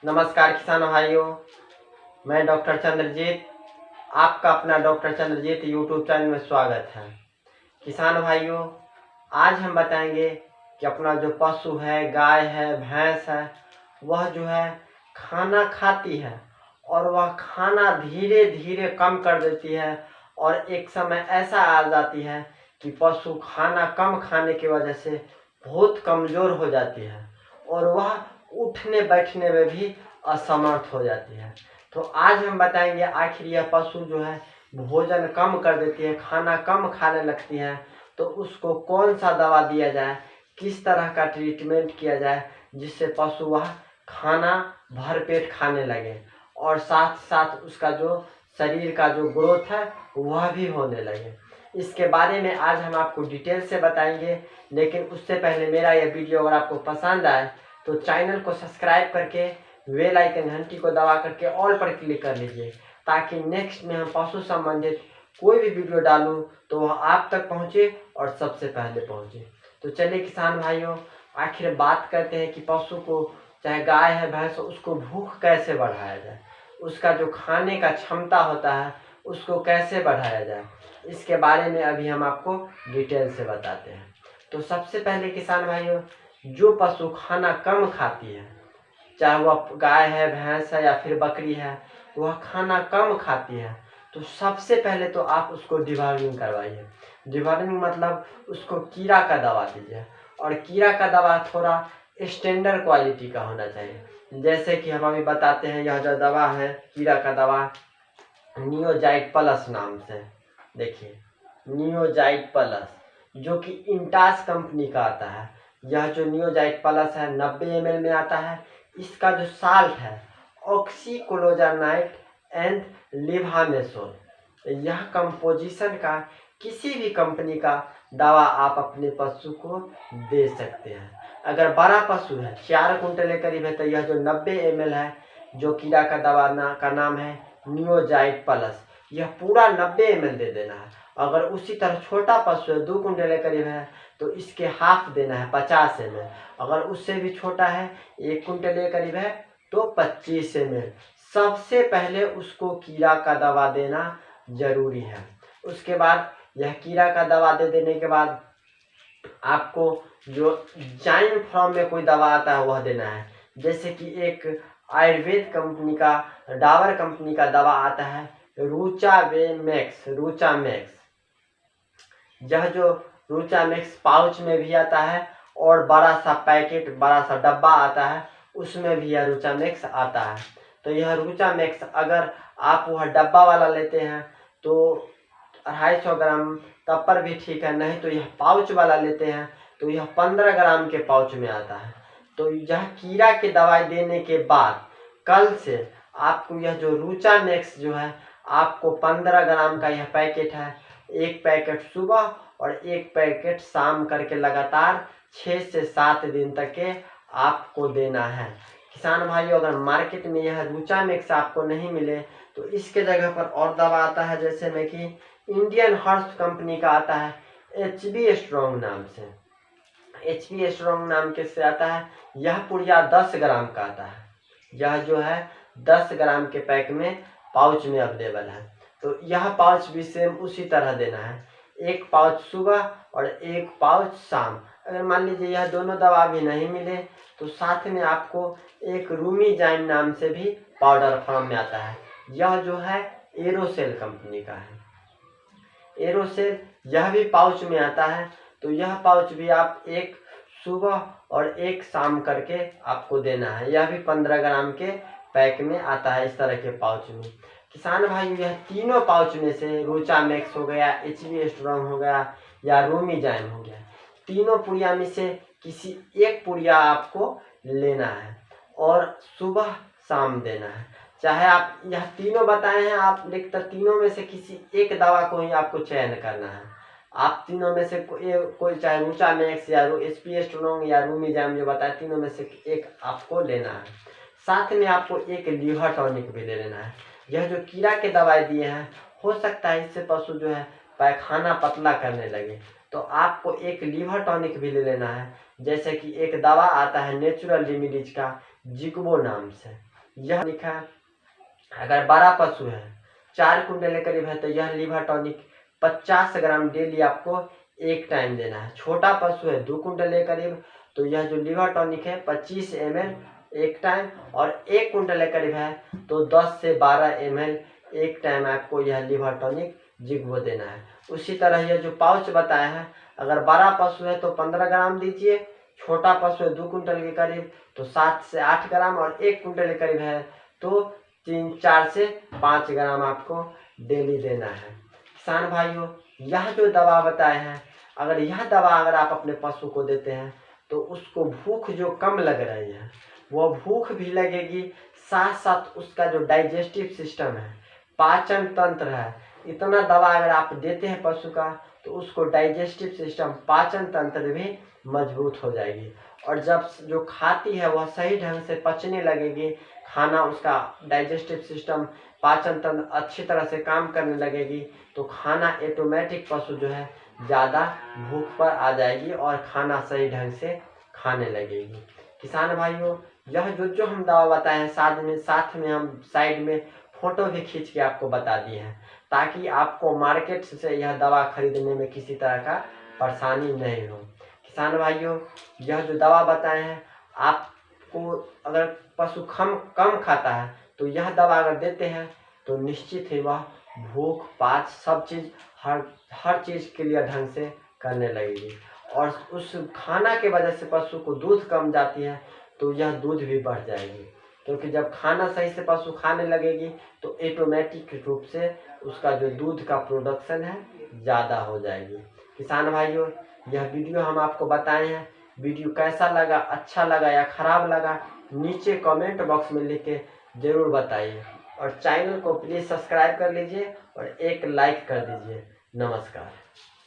नमस्कार किसान भाइयों, मैं डॉक्टर चंद्रजीत, आपका अपना डॉक्टर चंद्रजीत यूट्यूब चैनल में स्वागत है। किसान भाइयों, आज हम बताएंगे कि अपना जो पशु है, गाय है, भैंस है, वह जो है खाना खाती है और वह खाना धीरे धीरे कम कर देती है और एक समय ऐसा आ जाती है कि पशु खाना कम खाने की वजह से बहुत कमज़ोर हो जाती है और वह उठने बैठने में भी असमर्थ हो जाती है। तो आज हम बताएंगे आखिर यह पशु जो है भोजन कम कर देती है, खाना कम खाने लगती है, तो उसको कौन सा दवा दिया जाए, किस तरह का ट्रीटमेंट किया जाए जिससे पशु वह खाना भरपेट खाने लगे और साथ साथ उसका जो शरीर का जो ग्रोथ है वह भी होने लगे। इसके बारे में आज हम आपको डिटेल से बताएंगे। लेकिन उससे पहले मेरा यह वीडियो अगर आपको पसंद आए तो चैनल को सब्सक्राइब करके बेल आइकन घंटी को दबा करके ऑल पर क्लिक कर लीजिए, ताकि नेक्स्ट में हम पशु संबंधित कोई भी वीडियो डालूं तो वह आप तक पहुंचे और सबसे पहले पहुंचे। तो चलिए किसान भाइयों, आखिर बात करते हैं कि पशु को, चाहे गाय है भैंस, उसको भूख कैसे बढ़ाया जाए, उसका जो खाने का क्षमता होता है उसको कैसे बढ़ाया जाए, इसके बारे में अभी हम आपको डिटेल से बताते हैं। तो सबसे पहले किसान भाइयों, जो पशु खाना कम खाती है, चाहे वह गाय है, भैंस है या फिर बकरी है, वह खाना कम खाती है, तो सबसे पहले तो आप उसको डिवर्मिंग करवाइए। डिवर्मिंग मतलब उसको कीड़ा का दवा दीजिए, और कीड़ा का दवा थोड़ा स्टैंडर्ड क्वालिटी का होना चाहिए। जैसे कि हम अभी बताते हैं, यह जो दवा है कीड़ा का दवा नियोजाइट प्लस नाम से, देखिए नियोजाइट प्लस, जो कि इंटास कंपनी का आता है। यह जो नियोजाइट प्लस है 90 ml में आता है। इसका जो साल्ट है ऑक्सीक्लोरोनाइट एंड लिवामेसोल। यह कंपोजिशन का किसी भी कंपनी का दवा आप अपने पशु को दे सकते हैं। अगर बड़ा पशु है, 4 कुंटल के करीब है, तो यह जो 90 ml है, जो कीड़ा का दवा का नाम है नियोजाइट प्लस, यह पूरा 90 ml दे देना है। अगर उसी तरह छोटा पशु है, 2 कुंटल के करीब है, तो इसके हाफ देना है 50 ml। अगर उससे भी छोटा है, 1 कुंटल के करीब है, तो 25 ml। सबसे पहले उसको कीड़ा का दवा देना जरूरी है। उसके बाद यह कीड़ा का दवा दे देने के बाद आपको जो जाइम फॉर्म में कोई दवा आता है वह देना है। जैसे कि एक आयुर्वेद कंपनी का, डाबर कंपनी का दवा आता है रूचावेमैक्स, यह जो रूचामैक्स पाउच में भी आता है और बड़ा सा पैकेट, बड़ा सा डब्बा आता है, उसमें भी यह रूचामैक्स आता है। तो यह रूचामैक्स अगर आप वह डब्बा वाला लेते हैं तो 250 ग्राम, तब पर भी ठीक है, नहीं तो यह पाउच वाला लेते हैं तो यह 15 ग्राम के पाउच में आता है। तो यह कीड़ा की दवाई देने के बाद कल से आपको यह जो रूचामैक्स जो है, आपको 15 ग्राम का यह पैकेट है, एक पैकेट सुबह और एक पैकेट शाम करके लगातार 6 से 7 दिन तक के आपको देना है। किसान भाइयों, अगर मार्केट में यह रूचामैक्स आपको नहीं मिले तो इसके जगह पर और दवा आता है, जैसे में कि इंडियन हर्ष कंपनी का आता है HB स्ट्रॉन्ग नाम से। HB स्ट्रॉन्ग नाम के से आता है, यह पुड़िया 10 ग्राम का आता है। यह जो है 10 ग्राम के पैक में, पाउच में अवेलेबल है। तो यह पाउच भी सेम उसी तरह देना है, एक पाउच सुबह और एक पाउच शाम। अगर मान लीजिए यह दोनों दवा भी नहीं मिले तो साथ में आपको एक रूमीजाइम नाम से भी पाउडर फॉर्म में आता है। यह जो है एरोसेल कंपनी का है, एरोसेल, यह भी पाउच में आता है। तो यह पाउच भी आप एक सुबह और एक शाम करके आपको देना है। यह भी 15 ग्राम के पैक में आता है, इस तरह के पाउच में। किसान भाई, यह तीनों पाउच में से रूचामैक्स हो गया, HB स्ट्रॉन्ग हो गया या रूमीजाइम हो गया, तीनों पुड़िया में से किसी एक पुड़िया आपको लेना है और सुबह शाम देना है। चाहे आप यह तीनों बताए हैं आप, लेकिन तीनों में से किसी एक दवा को ही आपको चयन करना है। आप तीनों में से कोई चाहे रूचामैक्स या HB स्ट्रॉन्ग या रूमीजाइम जो बताए, तीनों में से एक आपको लेना है। साथ में आपको एक लीवर टॉनिक भी ले लेना है। यह जो कीड़ा के दवाई दिए हैं, हो सकता है इससे पशु जो है पैखाना पतला करने लगे, तो आपको एक लीवर टॉनिक भी ले लेना है। जैसे कि एक दवा आता है नेचुरल रेमेडीज का जिगबो नाम से, यह लिखा है, अगर बड़ा पशु है 4 कुंटल के करीब है तो यह लीवर टॉनिक 50 ग्राम डेली आपको एक टाइम देना है। छोटा पशु है 2 कुंटल के करीब तो यह जो लीवर टॉनिक है 25 ml एक टाइम, और 1 कुंटल के करीब है तो 10 से 12 ml एक टाइम आपको यह लीवर टॉनिक जिगबो देना है। उसी तरह यह जो पाउच बताया है, अगर बड़ा पशु है तो 15 ग्राम दीजिए, छोटा पशु है 2 कुंटल के करीब तो 7 से 8 ग्राम, और 1 कुंटल के करीब है तो 4 से 5 ग्राम आपको डेली देना है। किसान भाइयों, यह जो दवा बताए हैं, अगर यह दवा अगर आप अपने पशु को देते हैं तो उसको भूख जो कम लग रही है वो भूख भी लगेगी, साथ साथ उसका जो डाइजेस्टिव सिस्टम है, पाचन तंत्र है, इतना दवा अगर आप देते हैं पशु का तो उसको डाइजेस्टिव सिस्टम, पाचन तंत्र भी मजबूत हो जाएगी, और जब जो खाती है वह सही ढंग से पचने लगेगी, खाना उसका डाइजेस्टिव सिस्टम, पाचन तंत्र अच्छी तरह से काम करने लगेगी तो खाना ऑटोमेटिक पशु जो है ज़्यादा भूख पर आ जाएगी और खाना सही ढंग से खाने लगेगी। किसान भाइयों, यह जो हम दवा बताए हैं साथ में हम साइड में फोटो भी खींच के आपको बता दिए हैं, ताकि आपको मार्केट से यह दवा खरीदने में किसी तरह का परेशानी नहीं हो। किसान भाइयों, यह जो दवा बताए हैं, आपको अगर पशु कम खाता है तो यह दवा अगर देते हैं तो निश्चित ही वह भूख, पाच सब चीज़ हर चीज़ क्लियर ढंग से करने लगेगी, और उस खाना के वजह से पशु को दूध कम जाती है तो यह दूध भी बढ़ जाएगी, क्योंकि जब खाना सही से पशु खाने लगेगी तो ऑटोमेटिक रूप से उसका जो दूध का प्रोडक्शन है ज़्यादा हो जाएगी। किसान भाइयों, यह वीडियो हम आपको बताए हैं, वीडियो कैसा लगा, अच्छा लगा या ख़राब लगा, नीचे कमेंट बॉक्स में लिख के ज़रूर बताइए, और चैनल को प्लीज़ सब्सक्राइब कर लीजिए और एक लाइक कर दीजिए। नमस्कार।